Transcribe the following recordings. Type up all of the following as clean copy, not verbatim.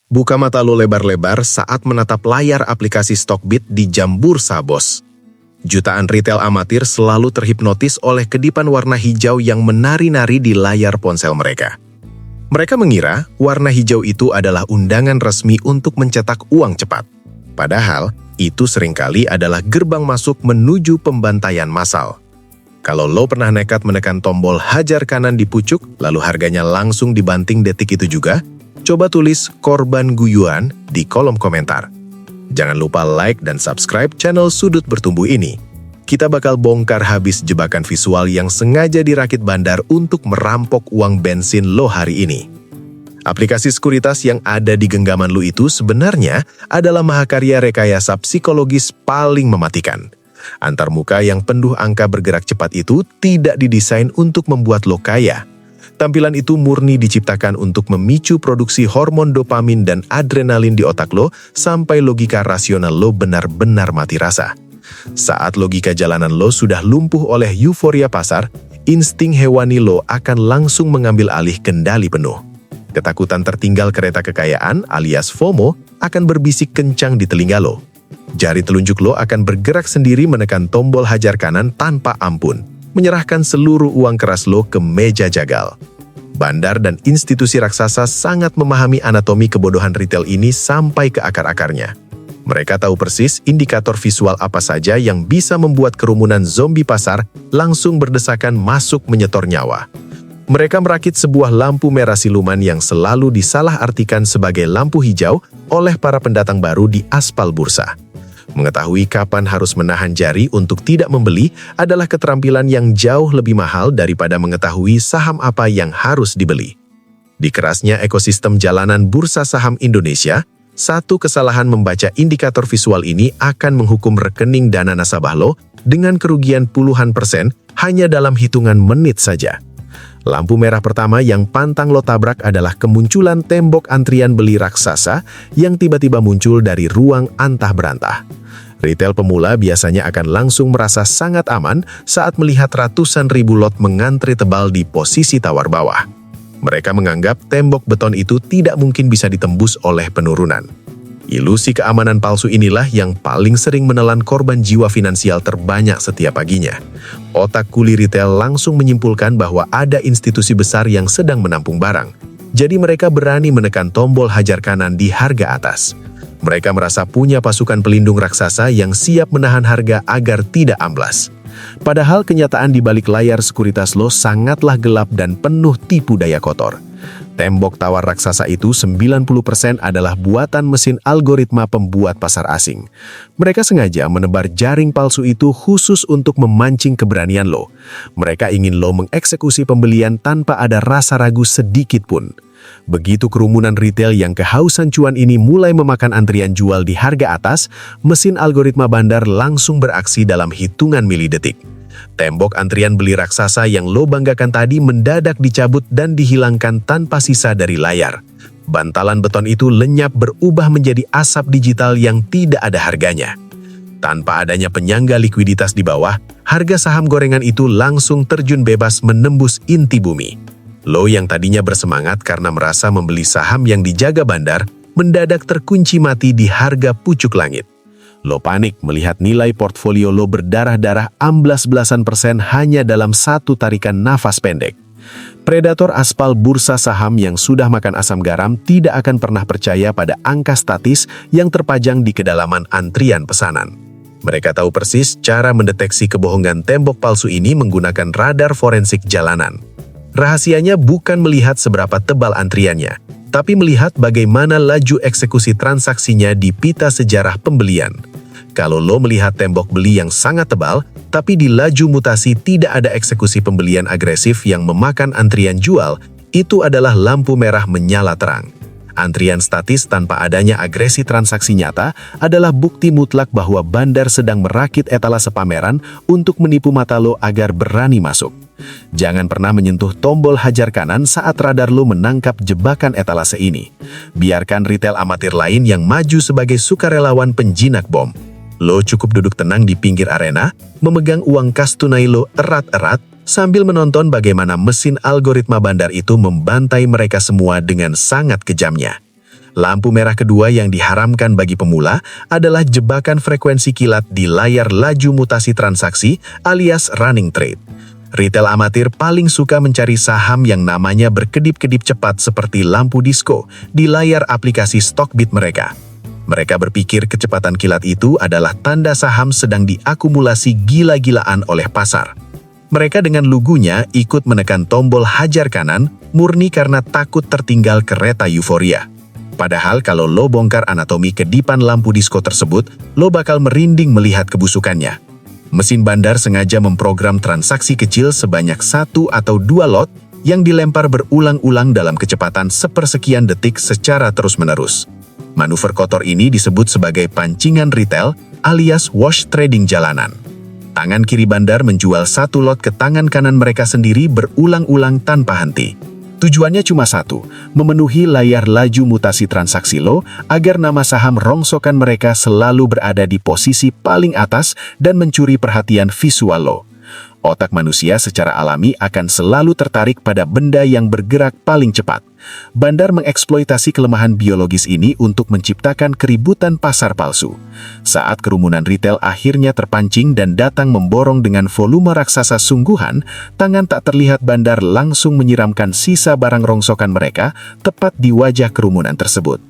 Buka mata lo lebar-lebar saat menatap layar aplikasi Stockbit di jam bursa, bos. Jutaan retail amatir selalu terhipnotis oleh kedipan warna hijau yang menari-nari di layar ponsel mereka. Mereka mengira warna hijau itu adalah undangan resmi untuk mencetak uang cepat. Padahal, itu seringkali adalah gerbang masuk menuju pembantaian massal. Kalau lo pernah nekat menekan tombol hajar kanan di pucuk, lalu harganya langsung dibanting detik itu juga, coba tulis korban guyuan di kolom komentar. Jangan lupa like dan subscribe channel Sudut Bertumbuh ini. Kita bakal bongkar habis jebakan visual yang sengaja dirakit bandar untuk merampok uang bensin lo hari ini. Aplikasi sekuritas yang ada di genggaman lo itu sebenarnya adalah mahakarya rekayasa psikologis paling mematikan. Antarmuka yang penuh angka bergerak cepat itu tidak didesain untuk membuat lo kaya. Tampilan itu murni diciptakan untuk memicu produksi hormon dopamin dan adrenalin di otak lo sampai logika rasional lo benar-benar mati rasa. Saat logika jalanan lo sudah lumpuh oleh euforia pasar, insting hewani lo akan langsung mengambil alih kendali penuh. Ketakutan tertinggal kereta kekayaan alias FOMO akan berbisik kencang di telinga lo. Jari telunjuk lo akan bergerak sendiri menekan tombol hajar kanan tanpa ampun, menyerahkan seluruh uang keras lo ke meja jagal. Bandar dan institusi raksasa sangat memahami anatomi kebodohan retail ini sampai ke akar-akarnya. Mereka tahu persis indikator visual apa saja yang bisa membuat kerumunan zombie pasar langsung berdesakan masuk menyetor nyawa. Mereka merakit sebuah lampu merah siluman yang selalu disalahartikan sebagai lampu hijau oleh para pendatang baru di aspal bursa. Mengetahui kapan harus menahan jari untuk tidak membeli adalah keterampilan yang jauh lebih mahal daripada mengetahui saham apa yang harus dibeli. Di kerasnya ekosistem jalanan bursa saham Indonesia, satu kesalahan membaca indikator visual ini akan menghukum rekening dana nasabah lo dengan kerugian puluhan persen hanya dalam hitungan menit saja. Lampu merah pertama yang pantang lo tabrak adalah kemunculan tembok antrian beli raksasa yang tiba-tiba muncul dari ruang antah berantah. Retail pemula biasanya akan langsung merasa sangat aman saat melihat ratusan ribu lot mengantri tebal di posisi tawar bawah. Mereka menganggap tembok beton itu tidak mungkin bisa ditembus oleh penurunan. Ilusi keamanan palsu inilah yang paling sering menelan korban jiwa finansial terbanyak setiap paginya. Otak kuli retail langsung menyimpulkan bahwa ada institusi besar yang sedang menampung barang. Jadi mereka berani menekan tombol hajar kanan di harga atas. Mereka merasa punya pasukan pelindung raksasa yang siap menahan harga agar tidak amblas. Padahal kenyataan di balik layar sekuritas lo sangatlah gelap dan penuh tipu daya kotor. Tembok tawar raksasa itu 90% adalah buatan mesin algoritma pembuat pasar asing. Mereka sengaja menebar jaring palsu itu khusus untuk memancing keberanian lo. Mereka ingin lo mengeksekusi pembelian tanpa ada rasa ragu sedikit pun. Begitu kerumunan retail yang kehausan cuan ini mulai memakan antrian jual di harga atas, mesin algoritma bandar langsung beraksi dalam hitungan milidetik. Tembok antrian beli raksasa yang lo banggakan tadi mendadak dicabut dan dihilangkan tanpa sisa dari layar. Bantalan beton itu lenyap berubah menjadi asap digital yang tidak ada harganya. Tanpa adanya penyangga likuiditas di bawah, harga saham gorengan itu langsung terjun bebas menembus inti bumi. Lo yang tadinya bersemangat karena merasa membeli saham yang dijaga bandar, mendadak terkunci mati di harga pucuk langit. Lo panik melihat nilai portfolio lo berdarah-darah amblas belasan persen hanya dalam satu tarikan nafas pendek. Predator aspal bursa saham yang sudah makan asam garam tidak akan pernah percaya pada angka statis yang terpajang di kedalaman antrian pesanan. Mereka tahu persis cara mendeteksi kebohongan tembok palsu ini menggunakan radar forensik jalanan. Rahasianya bukan melihat seberapa tebal antriannya, tapi melihat bagaimana laju eksekusi transaksinya di pita sejarah pembelian. Kalau lo melihat tembok beli yang sangat tebal, tapi di laju mutasi tidak ada eksekusi pembelian agresif yang memakan antrian jual, itu adalah lampu merah menyala terang. Antrian statis tanpa adanya agresi transaksi nyata adalah bukti mutlak bahwa bandar sedang merakit etalase pameran untuk menipu mata lo agar berani masuk. Jangan pernah menyentuh tombol hajar kanan saat radar lo menangkap jebakan etalase ini. Biarkan retail amatir lain yang maju sebagai sukarelawan penjinak bom. Lo cukup duduk tenang di pinggir arena, memegang uang kas tunai lo erat-erat, sambil menonton bagaimana mesin algoritma bandar itu membantai mereka semua dengan sangat kejamnya. Lampu merah kedua yang diharamkan bagi pemula adalah jebakan frekuensi kilat di layar laju mutasi transaksi alias running trade. Retail amatir paling suka mencari saham yang namanya berkedip-kedip cepat seperti lampu disko di layar aplikasi Stockbit mereka. Mereka berpikir kecepatan kilat itu adalah tanda saham sedang diakumulasi gila-gilaan oleh pasar. Mereka dengan lugunya ikut menekan tombol hajar kanan murni karena takut tertinggal kereta euforia. Padahal kalau lo bongkar anatomi kedipan lampu disko tersebut, lo bakal merinding melihat kebusukannya. Mesin bandar sengaja memprogram transaksi kecil sebanyak 1 atau 2 lot yang dilempar berulang-ulang dalam kecepatan sepersekian detik secara terus-menerus. Manuver kotor ini disebut sebagai pancingan retail alias wash trading jalanan. Tangan kiri bandar menjual 1 lot ke tangan kanan mereka sendiri berulang-ulang tanpa henti. Tujuannya cuma satu, memenuhi layar laju mutasi transaksi lo agar nama saham rongsokan mereka selalu berada di posisi paling atas dan mencuri perhatian visual lo. Otak manusia secara alami akan selalu tertarik pada benda yang bergerak paling cepat. Bandar mengeksploitasi kelemahan biologis ini untuk menciptakan keributan pasar palsu. Saat kerumunan retail akhirnya terpancing dan datang memborong dengan volume raksasa sungguhan, tangan tak terlihat bandar langsung menyiramkan sisa barang rongsokan mereka tepat di wajah kerumunan tersebut.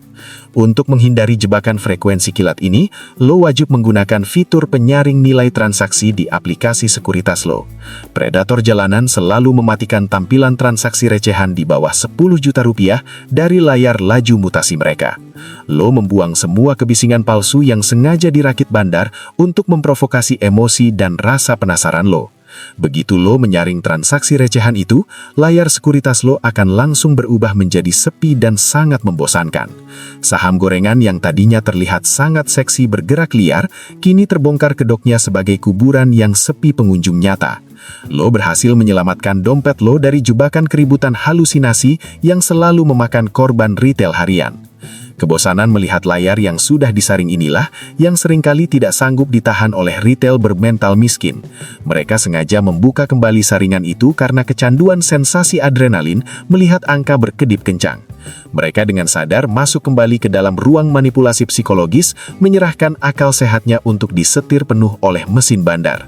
Untuk menghindari jebakan frekuensi kilat ini, lo wajib menggunakan fitur penyaring nilai transaksi di aplikasi sekuritas lo. Predator jalanan selalu mematikan tampilan transaksi recehan di bawah 10 juta rupiah dari layar laju mutasi mereka. Lo membuang semua kebisingan palsu yang sengaja dirakit bandar untuk memprovokasi emosi dan rasa penasaran lo. Begitu lo menyaring transaksi recehan itu, layar sekuritas lo akan langsung berubah menjadi sepi dan sangat membosankan. Saham gorengan yang tadinya terlihat sangat seksi bergerak liar, kini terbongkar kedoknya sebagai kuburan yang sepi pengunjung nyata. Lo berhasil menyelamatkan dompet lo dari jebakan keributan halusinasi yang selalu memakan korban retail harian. Kebosanan melihat layar yang sudah disaring inilah yang seringkali tidak sanggup ditahan oleh retail bermental miskin. Mereka sengaja membuka kembali saringan itu karena kecanduan sensasi adrenalin melihat angka berkedip kencang. Mereka dengan sadar masuk kembali ke dalam ruang manipulasi psikologis, menyerahkan akal sehatnya untuk disetir penuh oleh mesin bandar.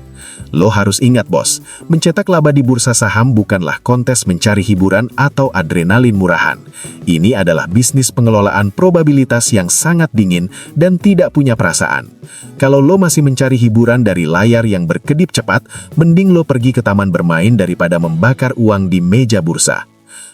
Lo harus ingat bos, mencetak laba di bursa saham bukanlah kontes mencari hiburan atau adrenalin murahan. Ini adalah bisnis pengelolaan probabilitas yang sangat dingin dan tidak punya perasaan. Kalau lo masih mencari hiburan dari layar yang berkedip cepat, mending lo pergi ke taman bermain daripada membakar uang di meja bursa.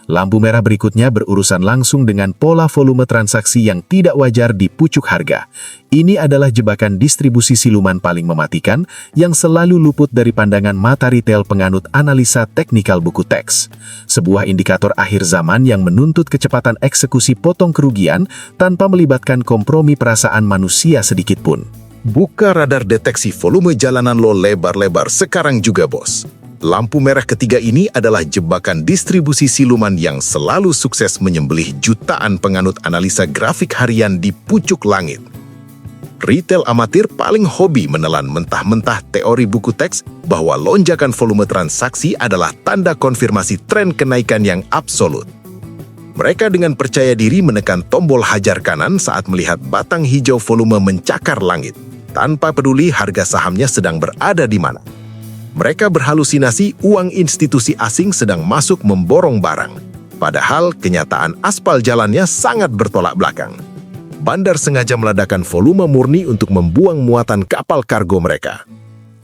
Lampu merah berikutnya berurusan langsung dengan pola volume transaksi yang tidak wajar di pucuk harga. Ini adalah jebakan distribusi siluman paling mematikan yang selalu luput dari pandangan mata retail penganut analisa teknikal buku teks. Sebuah indikator akhir zaman yang menuntut kecepatan eksekusi potong kerugian tanpa melibatkan kompromi perasaan manusia sedikit pun. Buka radar deteksi volume jalanan lo lebar-lebar sekarang juga bos. Lampu merah ketiga ini adalah jebakan distribusi siluman yang selalu sukses menyembelih jutaan penganut analisa grafik harian di pucuk langit. Retail amatir paling hobi menelan mentah-mentah teori buku teks bahwa lonjakan volume transaksi adalah tanda konfirmasi tren kenaikan yang absolut. Mereka dengan percaya diri menekan tombol hajar kanan saat melihat batang hijau volume mencakar langit, tanpa peduli harga sahamnya sedang berada di mana. Mereka berhalusinasi uang institusi asing sedang masuk memborong barang. Padahal kenyataan aspal jalannya sangat bertolak belakang. Bandar sengaja meledakkan volume murni untuk membuang muatan kapal kargo mereka.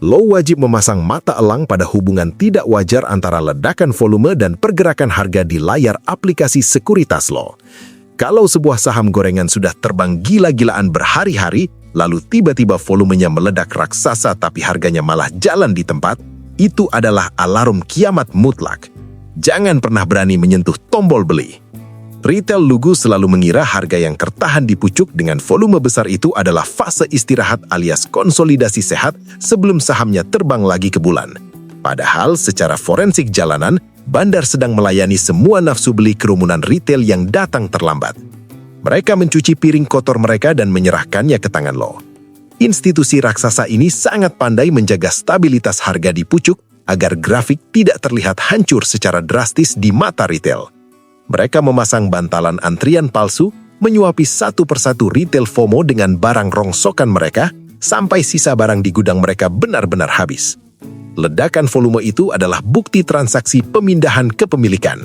Lo wajib memasang mata elang pada hubungan tidak wajar antara ledakan volume dan pergerakan harga di layar aplikasi sekuritas lo. Kalau sebuah saham gorengan sudah terbang gila-gilaan berhari-hari, lalu tiba-tiba volumenya meledak raksasa tapi harganya malah jalan di tempat, itu adalah alarm kiamat mutlak. Jangan pernah berani menyentuh tombol beli. Retail lugu selalu mengira harga yang tertahan di pucuk dengan volume besar itu adalah fase istirahat alias konsolidasi sehat sebelum sahamnya terbang lagi ke bulan. Padahal secara forensik jalanan, bandar sedang melayani semua nafsu beli kerumunan retail yang datang terlambat. Mereka mencuci piring kotor mereka dan menyerahkannya ke tangan lo. Institusi raksasa ini sangat pandai menjaga stabilitas harga di pucuk agar grafik tidak terlihat hancur secara drastis di mata retail. Mereka memasang bantalan antrian palsu, menyuapi satu persatu retail FOMO dengan barang rongsokan mereka, sampai sisa barang di gudang mereka benar-benar habis. Ledakan volume itu adalah bukti transaksi pemindahan kepemilikan.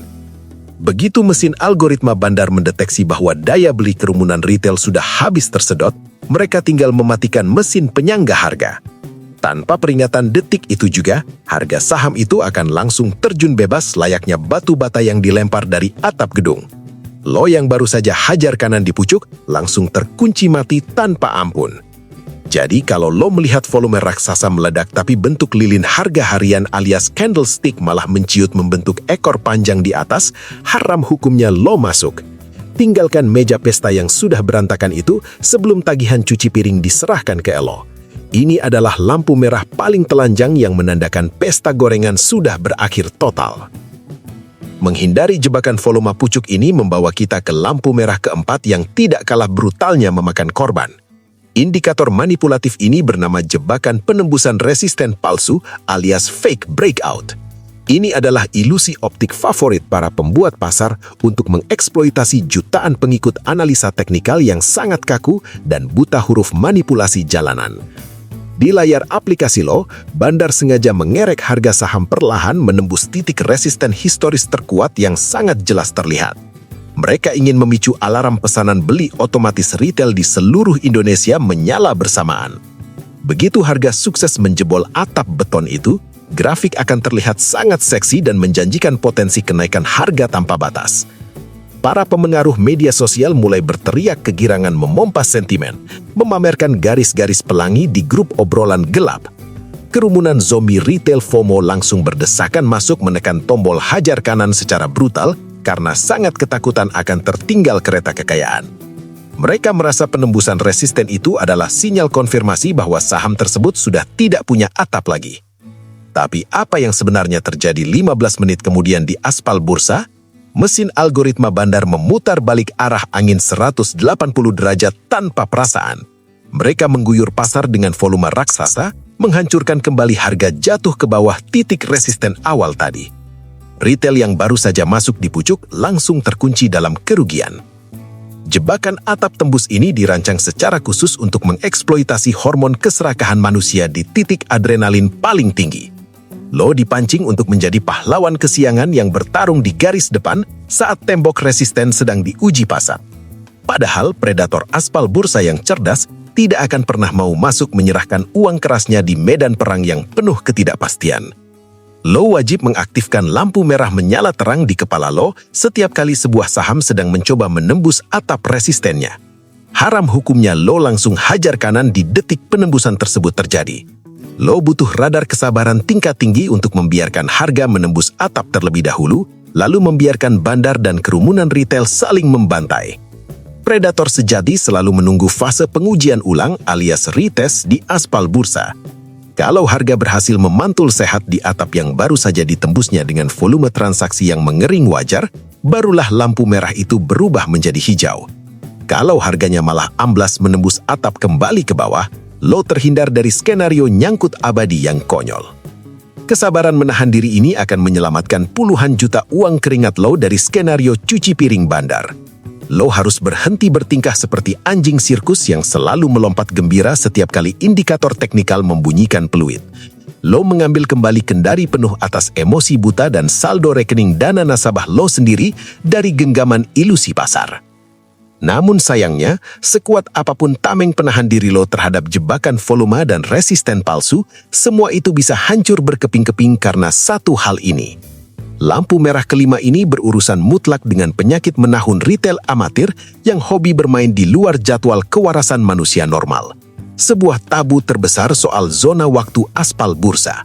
Begitu mesin algoritma bandar mendeteksi bahwa daya beli kerumunan retail sudah habis tersedot, mereka tinggal mematikan mesin penyangga harga. Tanpa peringatan detik itu juga, harga saham itu akan langsung terjun bebas layaknya batu bata yang dilempar dari atap gedung. Lo yang baru saja hajar kanan di pucuk, langsung terkunci mati tanpa ampun. Jadi kalau lo melihat volume raksasa meledak tapi bentuk lilin harga harian alias candlestick malah menciut membentuk ekor panjang di atas, haram hukumnya lo masuk. Tinggalkan meja pesta yang sudah berantakan itu sebelum tagihan cuci piring diserahkan ke lo. Ini adalah lampu merah paling telanjang yang menandakan pesta gorengan sudah berakhir total. Menghindari jebakan volume pucuk ini membawa kita ke lampu merah keempat yang tidak kalah brutalnya memakan korban. Indikator manipulatif ini bernama jebakan penembusan resisten palsu alias fake breakout. Ini adalah ilusi optik favorit para pembuat pasar untuk mengeksploitasi jutaan pengikut analisa teknikal yang sangat kaku dan buta huruf manipulasi jalanan. Di layar aplikasi lo, bandar sengaja mengerek harga saham perlahan menembus titik resisten historis terkuat yang sangat jelas terlihat. Mereka ingin memicu alarm pesanan beli otomatis retail di seluruh Indonesia menyala bersamaan. Begitu harga sukses menjebol atap beton itu, grafik akan terlihat sangat seksi dan menjanjikan potensi kenaikan harga tanpa batas. Para pemengaruh media sosial mulai berteriak kegirangan memompa sentimen, memamerkan garis-garis pelangi di grup obrolan gelap. Kerumunan zombie retail FOMO langsung berdesakan masuk menekan tombol hajar kanan secara brutal, karena sangat ketakutan akan tertinggal kereta kekayaan. Mereka merasa penembusan resisten itu adalah sinyal konfirmasi bahwa saham tersebut sudah tidak punya atap lagi. Tapi apa yang sebenarnya terjadi 15 menit kemudian di aspal bursa? Mesin algoritma bandar memutar balik arah angin 180 derajat tanpa perasaan. Mereka mengguyur pasar dengan volume raksasa, menghancurkan kembali harga jatuh ke bawah titik resisten awal tadi. Retail yang baru saja masuk di pucuk langsung terkunci dalam kerugian. Jebakan atap tembus ini dirancang secara khusus untuk mengeksploitasi hormon keserakahan manusia di titik adrenalin paling tinggi. Lo dipancing untuk menjadi pahlawan kesiangan yang bertarung di garis depan saat tembok resisten sedang diuji pasar. Padahal predator aspal bursa yang cerdas tidak akan pernah mau masuk menyerahkan uang kerasnya di medan perang yang penuh ketidakpastian. Lo wajib mengaktifkan lampu merah menyala terang di kepala lo setiap kali sebuah saham sedang mencoba menembus atap resistennya. Haram hukumnya lo langsung hajar kanan di detik penembusan tersebut terjadi. Lo butuh radar kesabaran tingkat tinggi untuk membiarkan harga menembus atap terlebih dahulu, lalu membiarkan bandar dan kerumunan retail saling membantai. Predator sejati selalu menunggu fase pengujian ulang alias retest di aspal bursa. Kalau harga berhasil memantul sehat di atap yang baru saja ditembusnya dengan volume transaksi yang mengering wajar, barulah lampu merah itu berubah menjadi hijau. Kalau harganya malah amblas menembus atap kembali ke bawah, lo terhindar dari skenario nyangkut abadi yang konyol. Kesabaran menahan diri ini akan menyelamatkan puluhan juta uang keringat lo dari skenario cuci piring bandar. Lo harus berhenti bertingkah seperti anjing sirkus yang selalu melompat gembira setiap kali indikator teknikal membunyikan peluit. Lo mengambil kembali kendari penuh atas emosi buta dan saldo rekening dana nasabah lo sendiri dari genggaman ilusi pasar. Namun sayangnya, sekuat apapun tameng penahan diri lo terhadap jebakan volume dan resisten palsu, semua itu bisa hancur berkeping-keping karena satu hal ini. Lampu merah kelima ini berurusan mutlak dengan penyakit menahun retail amatir yang hobi bermain di luar jadwal kewarasan manusia normal. Sebuah tabu terbesar soal zona waktu aspal bursa.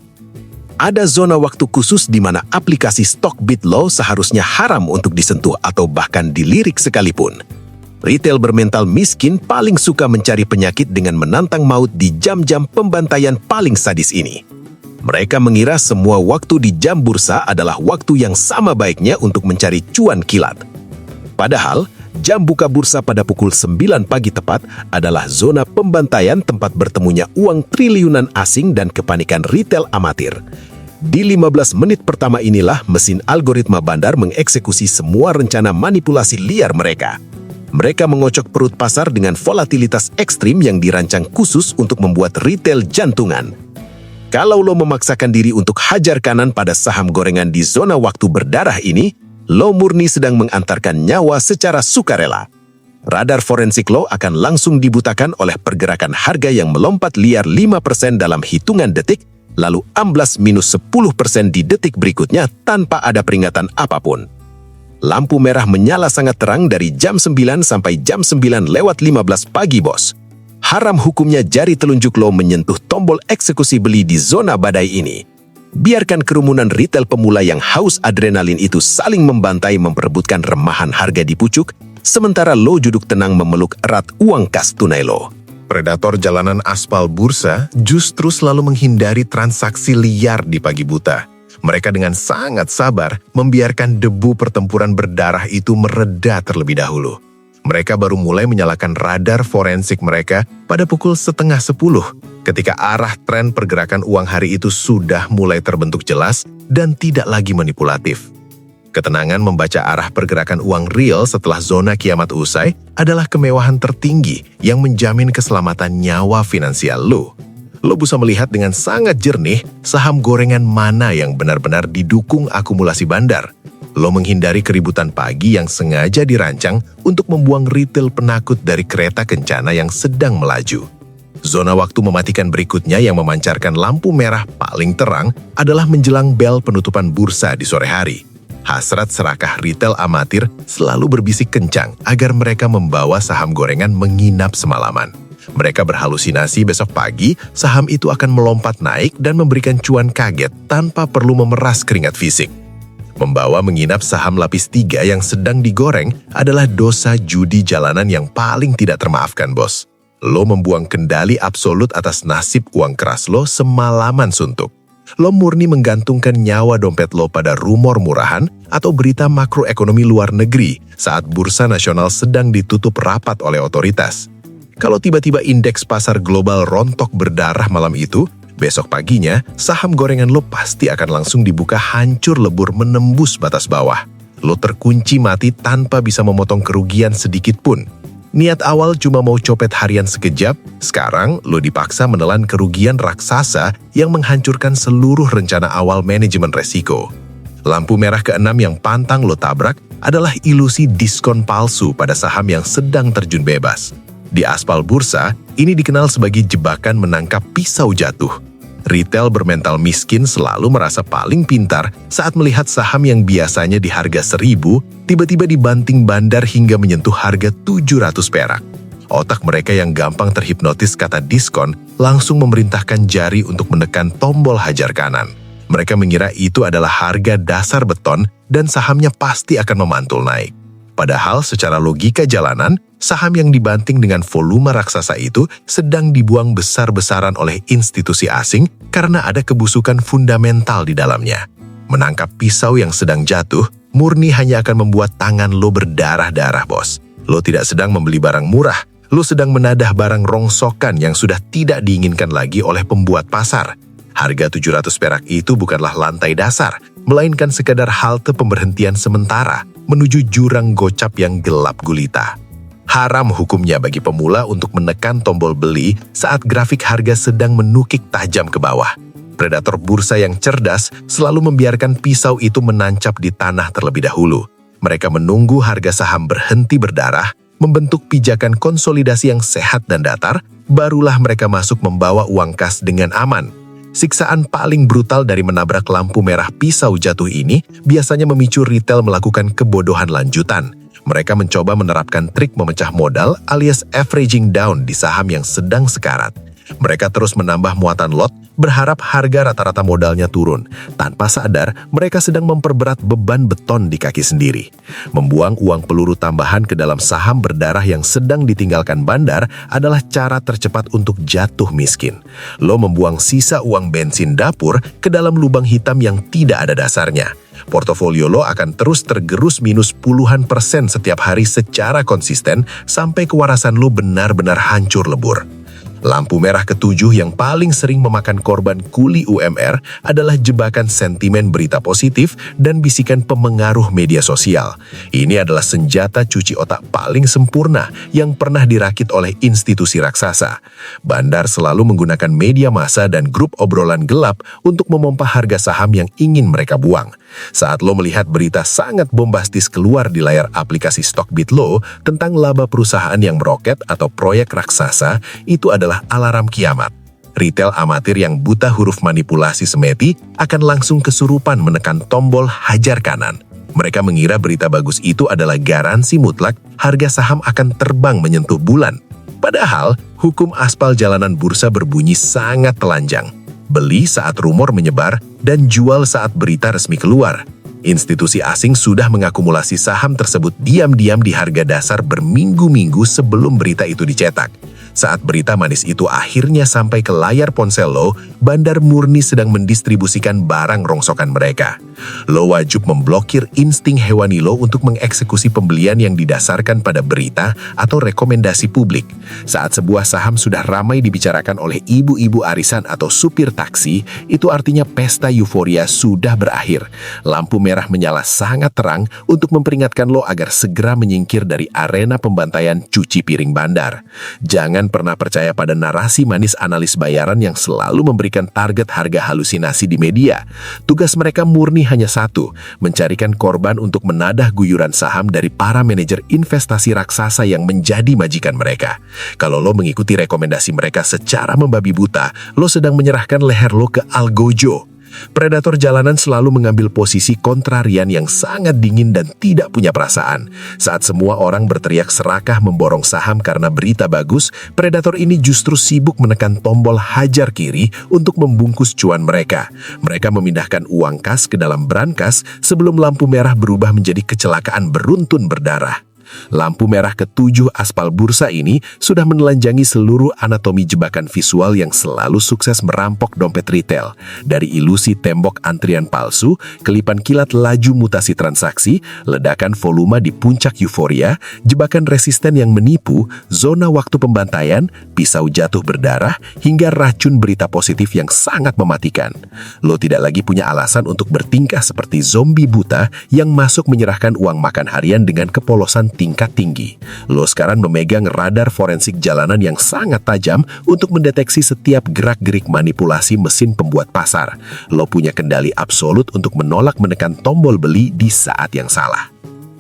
Ada zona waktu khusus di mana aplikasi Stockbit lo seharusnya haram untuk disentuh atau bahkan dilirik sekalipun. Retail bermental miskin paling suka mencari penyakit dengan menantang maut di jam-jam pembantaian paling sadis ini. Mereka mengira semua waktu di jam bursa adalah waktu yang sama baiknya untuk mencari cuan kilat. Padahal, jam buka bursa pada pukul 9 pagi tepat adalah zona pembantaian tempat bertemunya uang triliunan asing dan kepanikan retail amatir. Di 15 menit pertama inilah mesin algoritma bandar mengeksekusi semua rencana manipulasi liar mereka. Mereka mengocok perut pasar dengan volatilitas ekstrim yang dirancang khusus untuk membuat retail jantungan. Kalau lo memaksakan diri untuk hajar kanan pada saham gorengan di zona waktu berdarah ini, lo murni sedang mengantarkan nyawa secara sukarela. Radar forensik lo akan langsung dibutakan oleh pergerakan harga yang melompat liar 5% dalam hitungan detik, lalu amblas minus 10% di detik berikutnya tanpa ada peringatan apapun. Lampu merah menyala sangat terang dari jam 9 sampai jam 9:15 pagi, bos. Haram hukumnya jari telunjuk lo menyentuh tombol eksekusi beli di zona badai ini. Biarkan kerumunan retail pemula yang haus adrenalin itu saling membantai memperebutkan remahan harga di pucuk, sementara lo duduk tenang memeluk erat uang kas tunai lo. Predator jalanan aspal bursa justru selalu menghindari transaksi liar di pagi buta. Mereka dengan sangat sabar membiarkan debu pertempuran berdarah itu mereda terlebih dahulu. Mereka baru mulai menyalakan radar forensik mereka pada pukul 9:30, ketika arah tren pergerakan uang hari itu sudah mulai terbentuk jelas dan tidak lagi manipulatif. Ketenangan membaca arah pergerakan uang real setelah zona kiamat usai adalah kemewahan tertinggi yang menjamin keselamatan nyawa finansial lo. Lo bisa melihat dengan sangat jernih saham gorengan mana yang benar-benar didukung akumulasi bandar. Lo menghindari keributan pagi yang sengaja dirancang untuk membuang retail penakut dari kereta kencana yang sedang melaju. Zona waktu mematikan berikutnya yang memancarkan lampu merah paling terang adalah menjelang bel penutupan bursa di sore hari. Hasrat serakah retail amatir selalu berbisik kencang agar mereka membawa saham gorengan menginap semalaman. Mereka berhalusinasi besok pagi saham itu akan melompat naik dan memberikan cuan kaget tanpa perlu memeras keringat fisik. Membawa menginap saham lapis 3 yang sedang digoreng adalah dosa judi jalanan yang paling tidak termaafkan, bos. Lo membuang kendali absolut atas nasib uang keras lo semalaman suntuk. Lo murni menggantungkan nyawa dompet lo pada rumor murahan atau berita makroekonomi luar negeri saat bursa nasional sedang ditutup rapat oleh otoritas. Kalau tiba-tiba indeks pasar global rontok berdarah malam itu, besok paginya saham gorengan lo pasti akan langsung dibuka hancur lebur menembus batas bawah. Lo terkunci mati tanpa bisa memotong kerugian sedikit pun. Niat awal cuma mau copet harian sekejap, sekarang lo dipaksa menelan kerugian raksasa yang menghancurkan seluruh rencana awal manajemen resiko. Lampu merah ke-6 yang pantang lo tabrak adalah ilusi diskon palsu pada saham yang sedang terjun bebas. Di aspal bursa, ini dikenal sebagai jebakan menangkap pisau jatuh. Retail bermental miskin selalu merasa paling pintar saat melihat saham yang biasanya di harga 1.000, tiba-tiba dibanting bandar hingga menyentuh harga 700 perak. Otak mereka yang gampang terhipnotis kata diskon langsung memerintahkan jari untuk menekan tombol hajar kanan. Mereka mengira itu adalah harga dasar beton dan sahamnya pasti akan memantul naik. Padahal secara logika jalanan, saham yang dibanting dengan volume raksasa itu sedang dibuang besar-besaran oleh institusi asing karena ada kebusukan fundamental di dalamnya. Menangkap pisau yang sedang jatuh, murni hanya akan membuat tangan lo berdarah-darah, bos. Lo tidak sedang membeli barang murah, lo sedang menadah barang rongsokan yang sudah tidak diinginkan lagi oleh pembuat pasar. Harga 700 perak itu bukanlah lantai dasar, melainkan sekadar halte pemberhentian sementara menuju jurang gocap yang gelap gulita. Haram hukumnya bagi pemula untuk menekan tombol beli saat grafik harga sedang menukik tajam ke bawah. Predator bursa yang cerdas selalu membiarkan pisau itu menancap di tanah terlebih dahulu. Mereka menunggu harga saham berhenti berdarah, membentuk pijakan konsolidasi yang sehat dan datar, barulah mereka masuk membawa uang kas dengan aman. Siksaan paling brutal dari menabrak lampu merah pisau jatuh ini biasanya memicu retail melakukan kebodohan lanjutan. Mereka mencoba menerapkan trik memecah modal alias averaging down di saham yang sedang sekarat. Mereka terus menambah muatan lot, berharap harga rata-rata modalnya turun. Tanpa sadar, mereka sedang memperberat beban beton di kaki sendiri. Membuang uang peluru tambahan ke dalam saham berdarah yang sedang ditinggalkan bandar adalah cara tercepat untuk jatuh miskin. Lo membuang sisa uang bensin dapur ke dalam lubang hitam yang tidak ada dasarnya. Portofolio lo akan terus tergerus minus puluhan % setiap hari secara konsisten sampai kewarasan lo benar-benar hancur lebur. Lampu merah ketujuh yang paling sering memakan korban kuli UMR adalah jebakan sentimen berita positif dan bisikan pemengaruh media sosial. Ini adalah senjata cuci otak paling sempurna yang pernah dirakit oleh institusi raksasa. Bandar selalu menggunakan media massa dan grup obrolan gelap untuk memompa harga saham yang ingin mereka buang. Saat lo melihat berita sangat bombastis keluar di layar aplikasi Stockbit lo tentang laba perusahaan yang meroket atau proyek raksasa, itu adalah alarm kiamat. Retail amatir yang buta huruf manipulasi semeti akan langsung kesurupan menekan tombol hajar kanan. Mereka mengira berita bagus itu adalah garansi mutlak harga saham akan terbang menyentuh bulan. Padahal, hukum aspal jalanan bursa berbunyi sangat telanjang. Beli saat rumor menyebar dan jual saat berita resmi keluar. Institusi asing sudah mengakumulasi saham tersebut diam-diam di harga dasar berminggu-minggu sebelum berita itu dicetak. Saat berita manis itu akhirnya sampai ke layar ponsel lo, bandar murni sedang mendistribusikan barang rongsokan mereka. Lo wajib memblokir insting hewani lo untuk mengeksekusi pembelian yang didasarkan pada berita atau rekomendasi publik. Saat sebuah saham sudah ramai dibicarakan oleh ibu-ibu arisan atau supir taksi, itu artinya pesta euforia sudah berakhir. Lampu merah menyala sangat terang untuk memperingatkan lo agar segera menyingkir dari arena pembantaian cuci piring bandar. Jangan pernah percaya pada narasi manis analis bayaran yang selalu memberikan target harga halusinasi di media. Tugas mereka murni hanya satu, mencarikan korban untuk menadah guyuran saham dari para manajer investasi raksasa yang menjadi majikan mereka. Kalau lo mengikuti rekomendasi mereka secara membabi buta, lo sedang menyerahkan leher lo ke algojo. Predator jalanan selalu mengambil posisi kontrarian yang sangat dingin dan tidak punya perasaan. Saat semua orang berteriak serakah memborong saham karena berita bagus, predator ini justru sibuk menekan tombol hajar kiri untuk membungkus cuan mereka. Mereka memindahkan uang kas ke dalam brankas sebelum lampu merah berubah menjadi kecelakaan beruntun berdarah. Lampu merah ketujuh aspal bursa ini sudah menelanjangi seluruh anatomi jebakan visual yang selalu sukses merampok dompet retail. Dari ilusi tembok antrian palsu, kelipan kilat laju mutasi transaksi, ledakan volume di puncak euforia, jebakan resisten yang menipu, zona waktu pembantaian, pisau jatuh berdarah, hingga racun berita positif yang sangat mematikan. Lo tidak lagi punya alasan untuk bertingkah seperti zombie buta yang masuk menyerahkan uang makan harian dengan kepolosan tingkat tinggi. Lo sekarang memegang radar forensik jalanan yang sangat tajam untuk mendeteksi setiap gerak-gerik manipulasi mesin pembuat pasar. Lo punya kendali absolut untuk menolak menekan tombol beli di saat yang salah.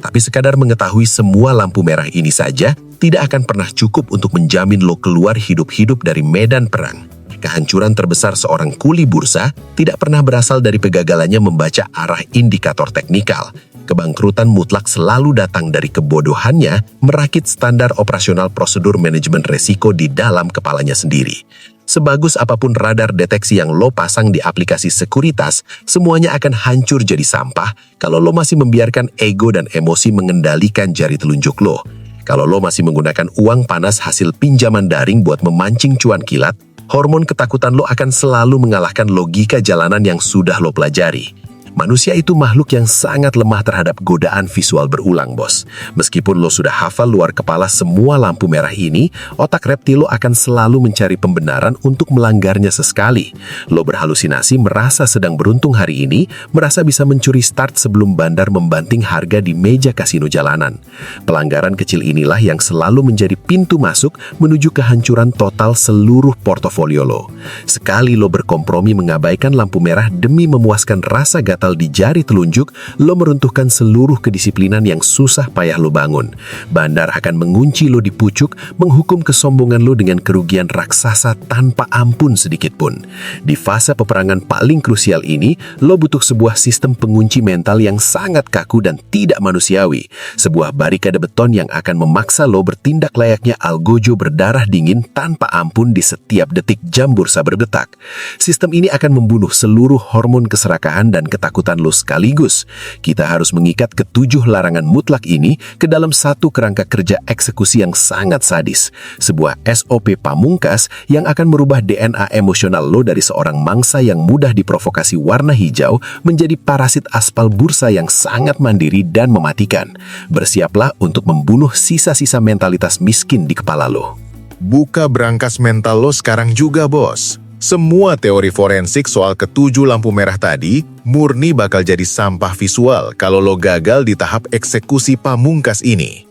Tapi sekadar mengetahui semua lampu merah ini saja tidak akan pernah cukup untuk menjamin lo keluar hidup-hidup dari medan perang. Kehancuran terbesar seorang kuli bursa tidak pernah berasal dari kegagalannya membaca arah indikator teknikal. Kebangkrutan mutlak selalu datang dari kebodohannya merakit standar operasional prosedur manajemen resiko di dalam kepalanya sendiri. Sebagus apapun radar deteksi yang lo pasang di aplikasi sekuritas, semuanya akan hancur jadi sampah kalau lo masih membiarkan ego dan emosi mengendalikan jari telunjuk lo. Kalau lo masih menggunakan uang panas hasil pinjaman daring buat memancing cuan kilat, hormon ketakutan lo akan selalu mengalahkan logika jalanan yang sudah lo pelajari. Manusia itu makhluk yang sangat lemah terhadap godaan visual berulang, bos. Meskipun lo sudah hafal luar kepala semua lampu merah ini, otak reptil lo akan selalu mencari pembenaran untuk melanggarnya sesekali. Lo berhalusinasi merasa sedang beruntung hari ini, merasa bisa mencuri start sebelum bandar membanting harga di meja kasino jalanan. Pelanggaran kecil inilah yang selalu menjadi pintu masuk menuju kehancuran total seluruh portofolio lo. Sekali lo berkompromi mengabaikan lampu merah demi memuaskan rasa gatal di jari telunjuk, lo meruntuhkan seluruh kedisiplinan yang susah payah lo bangun. Bandar akan mengunci lo di pucuk, menghukum kesombongan lo dengan kerugian raksasa tanpa ampun sedikit pun. Di fase peperangan paling krusial ini, lo butuh sebuah sistem pengunci mental yang sangat kaku dan tidak manusiawi. Sebuah barikade beton yang akan memaksa lo bertindak layaknya algojo berdarah dingin tanpa ampun di setiap detik jam bursa berdetak. Sistem ini akan membunuh seluruh hormon keserakahan dan ketakutan lo sekaligus. Kita harus mengikat ketujuh larangan mutlak ini ke dalam satu kerangka kerja eksekusi yang sangat sadis. Sebuah SOP pamungkas yang akan merubah DNA emosional lo dari seorang mangsa yang mudah diprovokasi warna hijau menjadi parasit aspal bursa yang sangat mandiri dan mematikan. Bersiaplah untuk membunuh sisa-sisa mentalitas miskin di kepala lo. Buka brankas mental lo sekarang juga, bos. Semua teori forensik soal ketujuh lampu merah tadi murni bakal jadi sampah visual kalau lo gagal di tahap eksekusi pamungkas ini.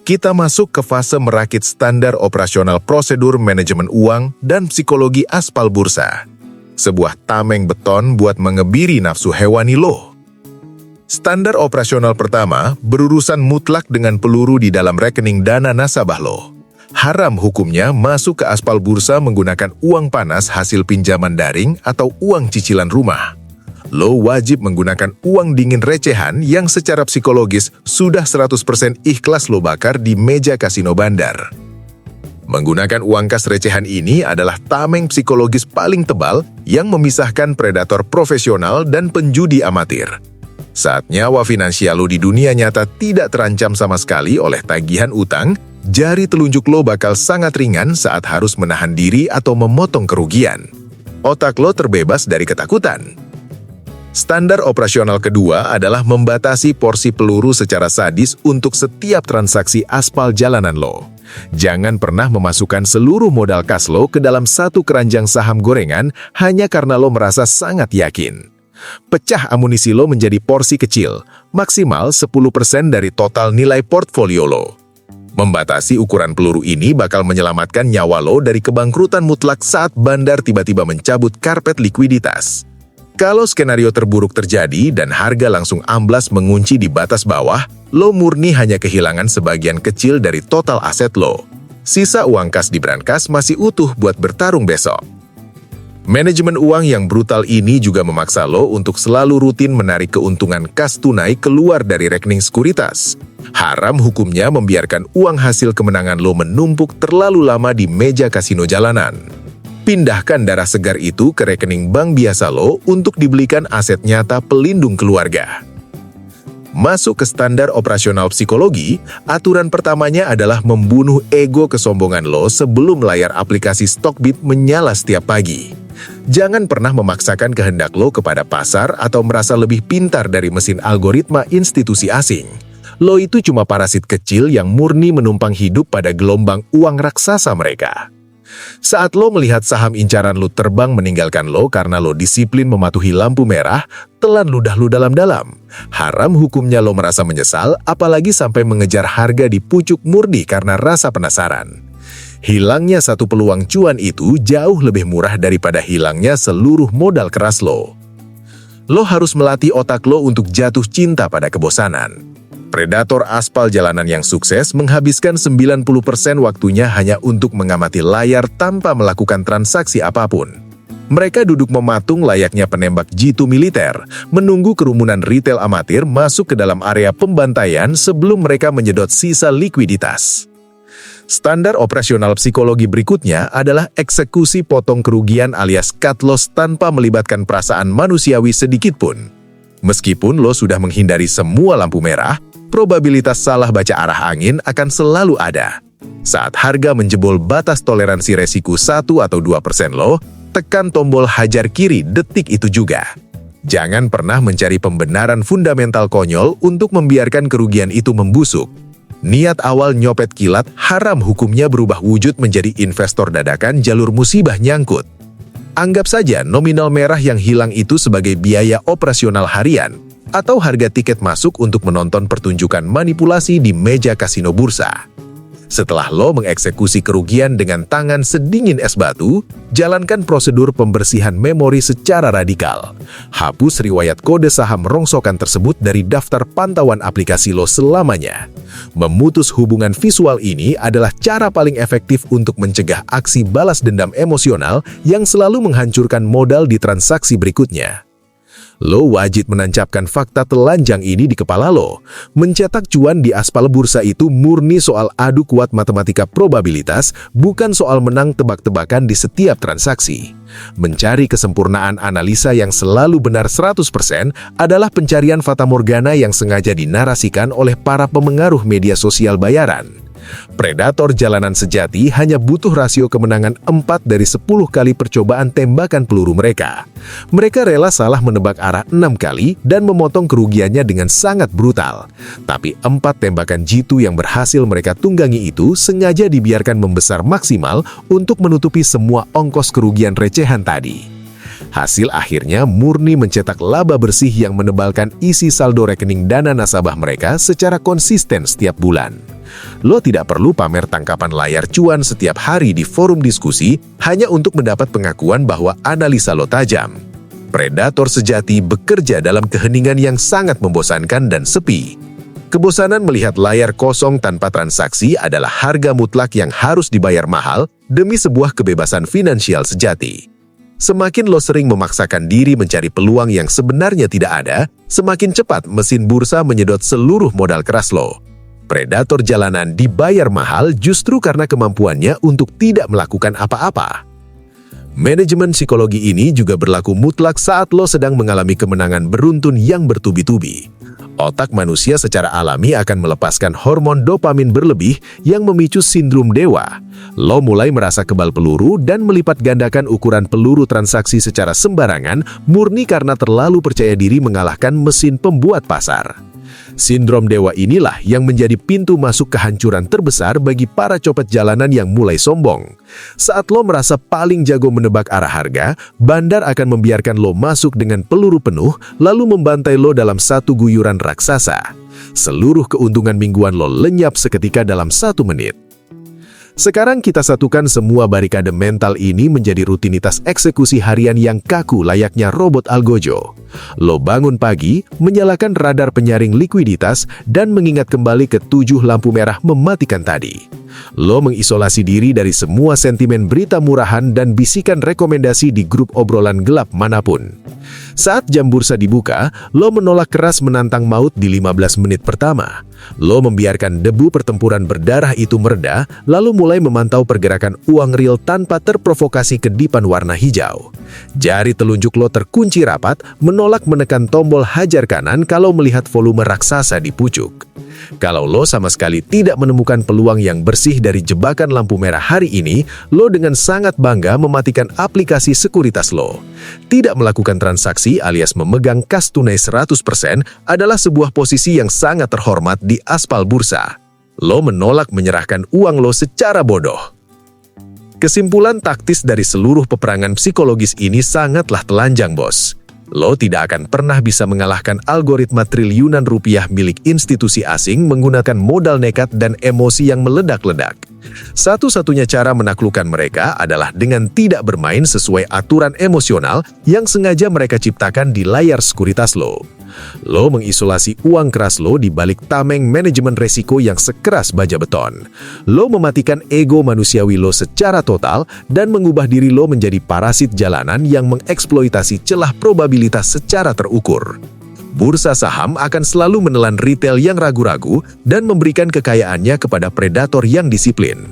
Kita masuk ke fase merakit standar operasional prosedur manajemen uang dan psikologi aspal bursa. Sebuah tameng beton buat mengebiri nafsu hewani lo. Standar operasional pertama berurusan mutlak dengan peluru di dalam rekening dana nasabah lo. Haram hukumnya masuk ke aspal bursa menggunakan uang panas hasil pinjaman daring atau uang cicilan rumah. Lo wajib menggunakan uang dingin recehan yang secara psikologis sudah 100% ikhlas lo bakar di meja kasino bandar. Menggunakan uang kas recehan ini adalah tameng psikologis paling tebal yang memisahkan predator profesional dan penjudi amatir. Saat nyawa finansial lo di dunia nyata tidak terancam sama sekali oleh tagihan utang, jari telunjuk lo bakal sangat ringan saat harus menahan diri atau memotong kerugian. Otak lo terbebas dari ketakutan. Standar operasional kedua adalah membatasi porsi peluru secara sadis untuk setiap transaksi aspal jalanan lo. Jangan pernah memasukkan seluruh modal kas lo ke dalam satu keranjang saham gorengan hanya karena lo merasa sangat yakin. Pecah amunisi lo menjadi porsi kecil, maksimal 10% dari total nilai portfolio lo. Membatasi ukuran peluru ini bakal menyelamatkan nyawa lo dari kebangkrutan mutlak saat bandar tiba-tiba mencabut karpet likuiditas. Kalau skenario terburuk terjadi dan harga langsung amblas mengunci di batas bawah, lo murni hanya kehilangan sebagian kecil dari total aset lo. Sisa uang kas di brankas masih utuh buat bertarung besok. Manajemen uang yang brutal ini juga memaksa lo untuk selalu rutin menarik keuntungan kas tunai keluar dari rekening sekuritas. Haram hukumnya membiarkan uang hasil kemenangan lo menumpuk terlalu lama di meja kasino jalanan. Pindahkan darah segar itu ke rekening bank biasa lo untuk dibelikan aset nyata pelindung keluarga. Masuk ke standar operasional psikologi, aturan pertamanya adalah membunuh ego kesombongan lo sebelum layar aplikasi Stockbit menyala setiap pagi. Jangan pernah memaksakan kehendak lo kepada pasar atau merasa lebih pintar dari mesin algoritma institusi asing. Lo itu cuma parasit kecil yang murni menumpang hidup pada gelombang uang raksasa mereka. Saat lo melihat saham incaran lo terbang meninggalkan lo karena lo disiplin mematuhi lampu merah, telan ludah lo dalam-dalam. Haram hukumnya lo merasa menyesal, apalagi sampai mengejar harga di pucuk murni karena rasa penasaran. Hilangnya satu peluang cuan itu jauh lebih murah daripada hilangnya seluruh modal keras lo. Lo harus melatih otak lo untuk jatuh cinta pada kebosanan. Predator aspal jalanan yang sukses menghabiskan 90% waktunya hanya untuk mengamati layar tanpa melakukan transaksi apapun. Mereka duduk mematung layaknya penembak jitu militer, menunggu kerumunan retail amatir masuk ke dalam area pembantaian sebelum mereka menyedot sisa likuiditas. Standar operasional psikologi berikutnya adalah eksekusi potong kerugian alias cut loss tanpa melibatkan perasaan manusiawi sedikitpun. Meskipun lo sudah menghindari semua lampu merah, probabilitas salah baca arah angin akan selalu ada. Saat harga menjebol batas toleransi resiko 1 atau 2% lo, tekan tombol hajar kiri detik itu juga. Jangan pernah mencari pembenaran fundamental konyol untuk membiarkan kerugian itu membusuk. Niat awal nyopet kilat haram hukumnya berubah wujud menjadi investor dadakan jalur musibah nyangkut. Anggap saja nominal merah yang hilang itu sebagai biaya operasional harian atau harga tiket masuk untuk menonton pertunjukan manipulasi di meja kasino bursa. Setelah lo mengeksekusi kerugian dengan tangan sedingin es batu, jalankan prosedur pembersihan memori secara radikal. Hapus riwayat kode saham rongsokan tersebut dari daftar pantauan aplikasi lo selamanya. Memutus hubungan visual ini adalah cara paling efektif untuk mencegah aksi balas dendam emosional yang selalu menghancurkan modal di transaksi berikutnya. Lo wajib menancapkan fakta telanjang ini di kepala lo. Mencetak cuan di aspal bursa itu murni soal adu kuat matematika probabilitas, bukan soal menang tebak-tebakan di setiap transaksi. Mencari kesempurnaan analisa yang selalu benar 100% adalah pencarian fatamorgana yang sengaja dinarasikan oleh para pemengaruh media sosial bayaran. Predator jalanan sejati hanya butuh rasio kemenangan 4 dari 10 kali percobaan tembakan peluru mereka. Mereka rela salah menebak arah 6 kali dan memotong kerugiannya dengan sangat brutal. Tapi 4 tembakan jitu yang berhasil mereka tunggangi itu sengaja dibiarkan membesar maksimal untuk menutupi semua ongkos kerugian recehan tadi. Hasil akhirnya murni mencetak laba bersih yang menebalkan isi saldo rekening dana nasabah mereka secara konsisten setiap bulan. Lo tidak perlu pamer tangkapan layar cuan setiap hari di forum diskusi hanya untuk mendapat pengakuan bahwa analisa lo tajam. Predator sejati bekerja dalam keheningan yang sangat membosankan dan sepi. Kebosanan melihat layar kosong tanpa transaksi adalah harga mutlak yang harus dibayar mahal demi sebuah kebebasan finansial sejati. Semakin lo sering memaksakan diri mencari peluang yang sebenarnya tidak ada, semakin cepat mesin bursa menyedot seluruh modal keras lo. Predator jalanan dibayar mahal justru karena kemampuannya untuk tidak melakukan apa-apa. Manajemen psikologi ini juga berlaku mutlak saat lo sedang mengalami kemenangan beruntun yang bertubi-tubi. Otak manusia secara alami akan melepaskan hormon dopamin berlebih yang memicu sindrom dewa. Lo mulai merasa kebal peluru dan melipat gandakan ukuran peluru transaksi secara sembarangan murni karena terlalu percaya diri mengalahkan mesin pembuat pasar. Sindrom dewa inilah yang menjadi pintu masuk kehancuran terbesar bagi para copet jalanan yang mulai sombong. Saat lo merasa paling jago menebak arah harga, bandar akan membiarkan lo masuk dengan peluru penuh lalu membantai lo dalam satu guyuran raksasa. Seluruh keuntungan mingguan lo lenyap seketika dalam 1 menit. Sekarang kita satukan semua barikade mental ini menjadi rutinitas eksekusi harian yang kaku layaknya robot algojo. Lo bangun pagi, menyalakan radar penyaring likuiditas, dan mengingat kembali ke 7 lampu merah mematikan tadi. Lo mengisolasi diri dari semua sentimen berita murahan dan bisikan rekomendasi di grup obrolan gelap manapun. Saat jam bursa dibuka, lo menolak keras menantang maut di 15 menit pertama. Lo membiarkan debu pertempuran berdarah itu mereda, lalu mulai memantau pergerakan uang real tanpa terprovokasi kedipan warna hijau. Jari telunjuk lo terkunci rapat, menolak menekan tombol hajar kanan kalau melihat volume raksasa di pucuk. Kalau lo sama sekali tidak menemukan peluang yang bersih dari jebakan lampu merah hari ini, lo dengan sangat bangga mematikan aplikasi sekuritas lo. Tidak melakukan transaksi alias memegang kas tunai 100% adalah sebuah posisi yang sangat terhormat di aspal bursa. Lo menolak menyerahkan uang lo secara bodoh. Kesimpulan taktis dari seluruh peperangan psikologis ini sangatlah telanjang, bos. Lo tidak akan pernah bisa mengalahkan algoritma triliunan rupiah milik institusi asing menggunakan modal nekat dan emosi yang meledak-ledak. Satu-satunya cara menaklukkan mereka adalah dengan tidak bermain sesuai aturan emosional yang sengaja mereka ciptakan di layar sekuritas lo. Lo mengisolasi uang keras lo di balik tameng manajemen resiko yang sekeras baja beton. Lo mematikan ego manusiawi lo secara total dan mengubah diri lo menjadi parasit jalanan yang mengeksploitasi celah probabilitas secara terukur. Bursa saham akan selalu menelan retail yang ragu-ragu dan memberikan kekayaannya kepada predator yang disiplin.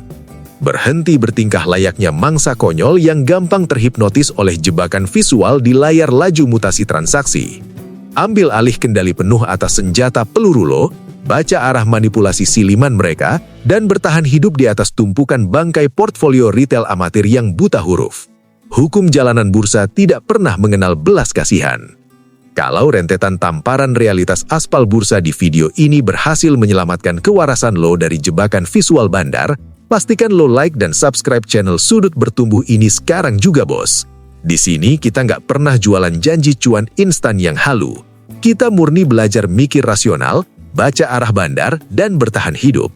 Berhenti bertingkah layaknya mangsa konyol yang gampang terhipnotis oleh jebakan visual di layar laju mutasi transaksi. Ambil alih kendali penuh atas senjata peluru lo, baca arah manipulasi siliman mereka, dan bertahan hidup di atas tumpukan bangkai portfolio retail amatir yang buta huruf. Hukum jalanan bursa tidak pernah mengenal belas kasihan. Kalau rentetan tamparan realitas aspal bursa di video ini berhasil menyelamatkan kewarasan lo dari jebakan visual bandar, pastikan lo like dan subscribe channel Sudut Bertumbuh ini sekarang juga, bos. Di sini kita nggak pernah jualan janji cuan instan yang halu. Kita murni belajar mikir rasional, baca arah bandar, dan bertahan hidup.